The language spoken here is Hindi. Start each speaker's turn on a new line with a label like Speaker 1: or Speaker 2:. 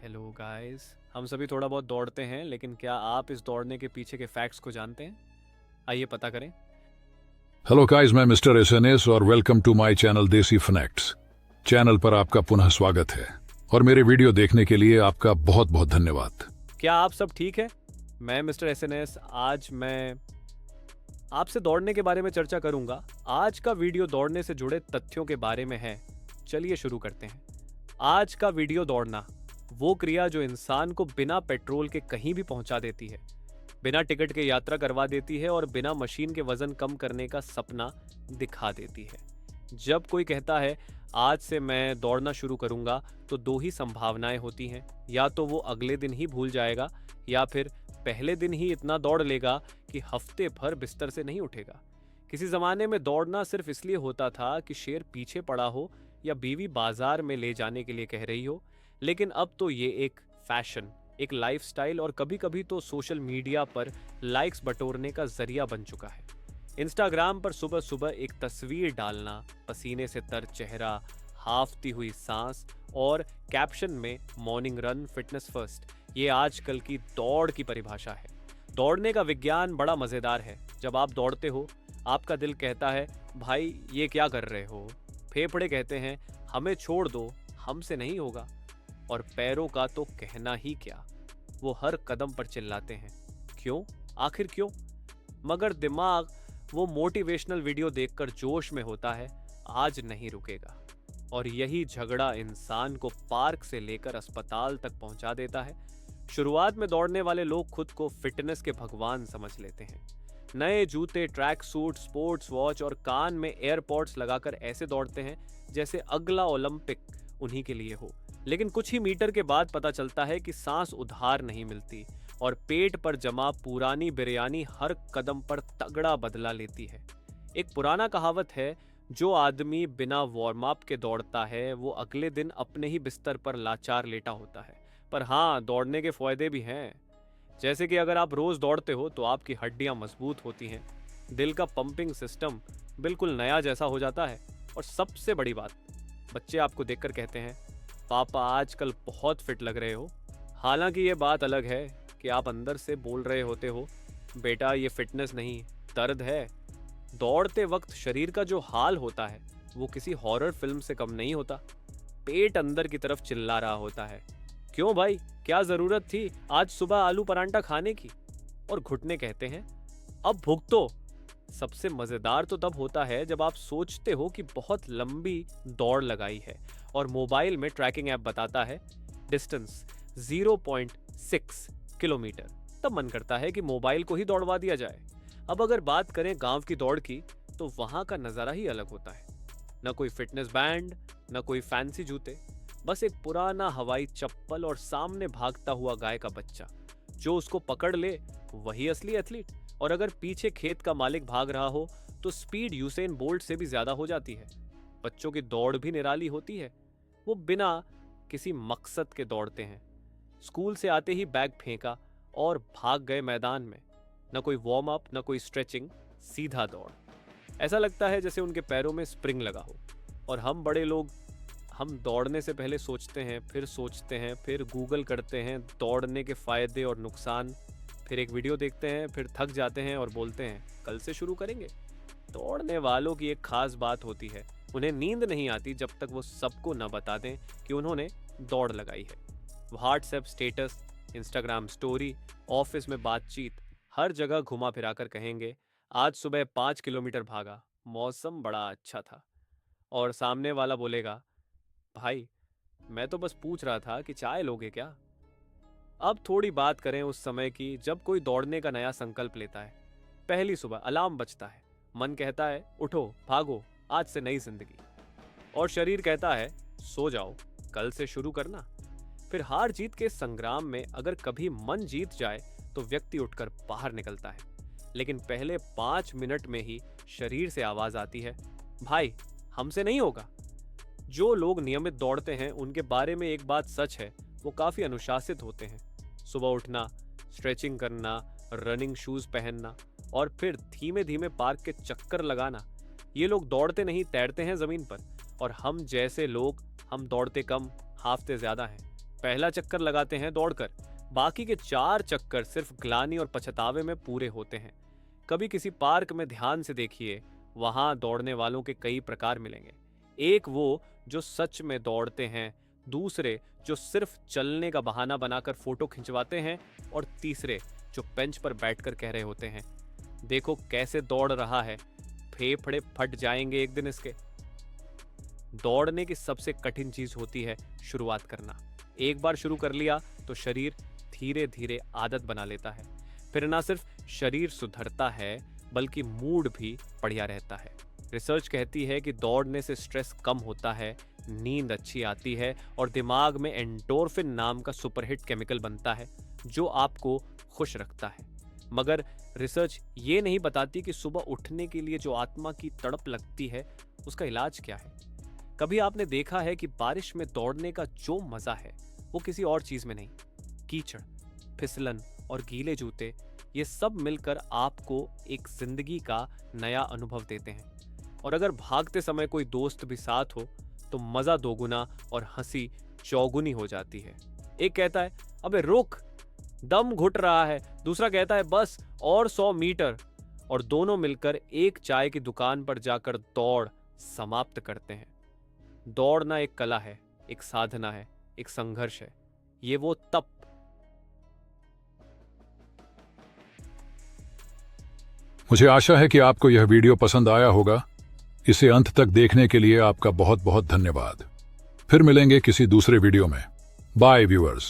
Speaker 1: Hello guys. हम सभी थोड़ा बहुत दौड़ते हैं, लेकिन क्या आप इस दौड़ने के पीछे के फैक्ट्स को जानते हैं? आइए पता करें।
Speaker 2: हेलो गाइस, मैं मिस्टर एसएनएस और वेलकम टू माय चैनल देसी फैक्ट्स। चैनल पर आपका पुनः स्वागत है और मेरे वीडियो देखने के लिए आपका बहुत बहुत धन्यवाद।
Speaker 1: क्या आप सब ठीक है? मैं मिस्टर एसएनएस। आज मैं आपसे दौड़ने के बारे में चर्चा करूंगा। आज का वीडियो दौड़ने से जुड़े तथ्यों के बारे में है। चलिए शुरू करते हैं। आज का वीडियो दौड़ना, वो क्रिया जो इंसान को बिना पेट्रोल के कहीं भी पहुंचा देती है, बिना टिकट के यात्रा करवा देती है और बिना मशीन के वजन कम करने का सपना दिखा देती है। जब कोई कहता है आज से मैं दौड़ना शुरू करूंगा, तो दो ही संभावनाएं होती हैं। या तो वो अगले दिन ही भूल जाएगा, या फिर पहले दिन ही इतना दौड़ लेगा कि हफ्ते भर बिस्तर से नहीं उठेगा। किसी जमाने में दौड़ना सिर्फ इसलिए होता था कि शेर पीछे पड़ा हो या बीवी बाजार में ले जाने के लिए कह रही हो, लेकिन अब तो ये एक फैशन, एक लाइफस्टाइल और कभी कभी तो सोशल मीडिया पर लाइक्स बटोरने का जरिया बन चुका है। इंस्टाग्राम पर सुबह सुबह एक तस्वीर डालना, पसीने से तर चेहरा, हाफती हुई सांस और कैप्शन में मॉर्निंग रन फिटनेस फर्स्ट, ये आजकल की दौड़ की परिभाषा है। दौड़ने का विज्ञान बड़ा मजेदार है। जब आप दौड़ते हो, आपका दिल कहता है भाई ये क्या कर रहे हो, फेफड़े कहते हैं हमें छोड़ दो, हमसे नहीं होगा, और पैरों का तो कहना ही क्या, वो हर कदम पर चिल्लाते हैं क्यों, आखिर क्यों। मगर दिमाग वो मोटिवेशनल वीडियो देखकर जोश में होता है, आज नहीं रुकेगा। और यही झगड़ा इंसान को पार्क से लेकर अस्पताल तक पहुंचा देता है। शुरुआत में दौड़ने वाले लोग खुद को फिटनेस के भगवान समझ लेते हैं। नए जूते, ट्रैक सूट, स्पोर्ट्स वॉच और कान में एयरपॉड्स लगाकर ऐसे दौड़ते हैं जैसे अगला ओलंपिक उन्हीं के लिए हो। लेकिन कुछ ही मीटर के बाद पता चलता है कि सांस उधार नहीं मिलती और पेट पर जमा पुरानी बिरयानी हर कदम पर तगड़ा बदला लेती है। एक पुराना कहावत है, जो आदमी बिना वार्म अप के दौड़ता है वो अगले दिन अपने ही बिस्तर पर लाचार लेटा होता है। पर हाँ, दौड़ने के फायदे भी हैं। जैसे कि अगर आप रोज दौड़ते हो तो आपकी हड्डियां मजबूत होती हैं, दिल का पंपिंग सिस्टम बिल्कुल नया जैसा हो जाता है, और सबसे बड़ी बात, बच्चे आपको देखकर कहते हैं पापा आजकल बहुत फिट लग रहे हो। हालांकि ये बात अलग है कि आप अंदर से बोल रहे होते हो बेटा ये फिटनेस नहीं, दर्द है। दौड़ते वक्त शरीर का जो हाल होता है वो किसी हॉरर फिल्म से कम नहीं होता। पेट अंदर की तरफ चिल्ला रहा होता है, क्यों भाई, क्या जरूरत थी आज सुबह आलू परांठा खाने की। और घुटने कहते हैं अब भुगतो। सबसे मजेदार तो तब होता है जब आप सोचते हो कि बहुत लंबी दौड़ लगाई है और मोबाइल में ट्रैकिंग ऐप बताता है डिस्टेंस 0.6 किलोमीटर। तब मन करता है कि मोबाइल को ही दौड़वा दिया जाए। अब अगर बात करें गांव की दौड़ की, तो वहां का नजारा ही अलग होता है। न कोई फिटनेस बैंड, न कोई फैंसी जूते, बस एक पुराना हवाई चप्पल और सामने भागता हुआ गाय का बच्चा। जो उसको पकड़ ले वही असली एथलीट। और अगर पीछे खेत का मालिक भाग रहा हो तो स्पीड यूसेन बोल्ट से भी ज्यादा हो जाती है। बच्चों की दौड़ भी निराली होती है। वो बिना किसी मकसद के दौड़ते हैं। स्कूल से आते ही बैग फेंका और भाग गए मैदान में। न कोई वार्म अप, न कोई स्ट्रेचिंग, सीधा दौड़। ऐसा लगता है जैसे उनके पैरों में स्प्रिंग लगा हो। और हम बड़े लोग, हम दौड़ने से पहले सोचते हैं, फिर गूगल करते हैं दौड़ने के फायदे और नुकसान, फिर एक वीडियो देखते हैं, फिर थक जाते हैं और बोलते हैं कल से शुरू करेंगे। दौड़ने वालों की एक खास बात होती है, उन्हें नींद नहीं आती जब तक वो सबको न बता दें कि उन्होंने दौड़ लगाई है। WhatsApp status, Instagram story, office में बातचीत, हर जगह घुमा फिराकर कहेंगे आज सुबह 5 किलोमीटर भागा, मौसम बड़ा अच्छा था। और सामने वाला बोलेगा भाई मैं तो बस पूछ रहा था कि चाय लोगे क्या। अब थोड़ी बात करें उस समय की जब कोई दौड़ने का नया संकल्प लेता है। पहली सुबह अलार्म बजता है, मन कहता है उठो भागो, आज से नई जिंदगी। और शरीर कहता है सो जाओ, कल से शुरू करना। फिर हार जीत के संग्राम में अगर कभी मन जीत जाए तो व्यक्ति उठकर बाहर निकलता है। लेकिन पहले 5 मिनट में ही शरीर से आवाज आती है भाई हमसे नहीं होगा। जो लोग नियमित दौड़ते हैं उनके बारे में एक बात सच है, वो काफी अनुशासित होते हैं। सुबह उठना, स्ट्रेचिंग करना, रनिंग शूज पहनना और फिर धीमे धीमे पार्क के चक्कर लगाना। ये लोग दौड़ते नहीं, तैरते हैं जमीन पर। और हम जैसे लोग, हम दौड़ते कम, हाफते ज्यादा हैं। पहला चक्कर लगाते हैं दौड़कर, बाकी के 4 चक्कर सिर्फ ग्लानि और पछतावे में पूरे होते हैं। कभी किसी पार्क में ध्यान से देखिए, वहां दौड़ने वालों के कई प्रकार मिलेंगे। एक वो जो सच में दौड़ते हैं, दूसरे जो सिर्फ चलने का बहाना बनाकर फोटो खिंचवाते हैं, और तीसरे जो बेंच पर बैठकर कह रहे होते हैं, देखो कैसे दौड़ रहा है, फेफड़े फट जाएंगे एक दिन इसके। दौड़ने की सबसे कठिन चीज होती है शुरुआत करना। एक बार शुरू कर लिया तो शरीर धीरे धीरे आदत बना लेता है। फिर ना सिर्फ शरीर सुधरता है बल्कि मूड भी बढ़िया रहता है। रिसर्च कहती है कि दौड़ने से स्ट्रेस कम होता है, नींद अच्छी आती है और दिमाग में एंडोर्फिन नाम का सुपरहिट केमिकल बनता है जो आपको खुश रखता है। मगर रिसर्च ये नहीं बताती कि सुबह उठने के लिए जो आत्मा की तड़प लगती है उसका इलाज क्या है। कभी आपने देखा है कि बारिश में दौड़ने का जो मजा है वो किसी और चीज में नहीं। कीचड़, फिसलन और गीले जूते, ये सब मिलकर आपको एक जिंदगी का नया अनुभव देते हैं। और अगर भागते समय कोई दोस्त भी साथ हो तो मजा दोगुना और हंसी चौगुनी हो जाती है। एक कहता है अबे रुक, दम घुट रहा है, दूसरा कहता है बस और 100 मीटर, और दोनों मिलकर एक चाय की दुकान पर जाकर दौड़ समाप्त करते हैं। दौड़ना एक कला है, एक साधना है, एक संघर्ष है। ये वो तप
Speaker 2: मुझे आशा है कि आपको यह वीडियो पसंद आया होगा। इसे अंत तक देखने के लिए आपका बहुत बहुत धन्यवाद। फिर मिलेंगे किसी दूसरे वीडियो में। Bye viewers.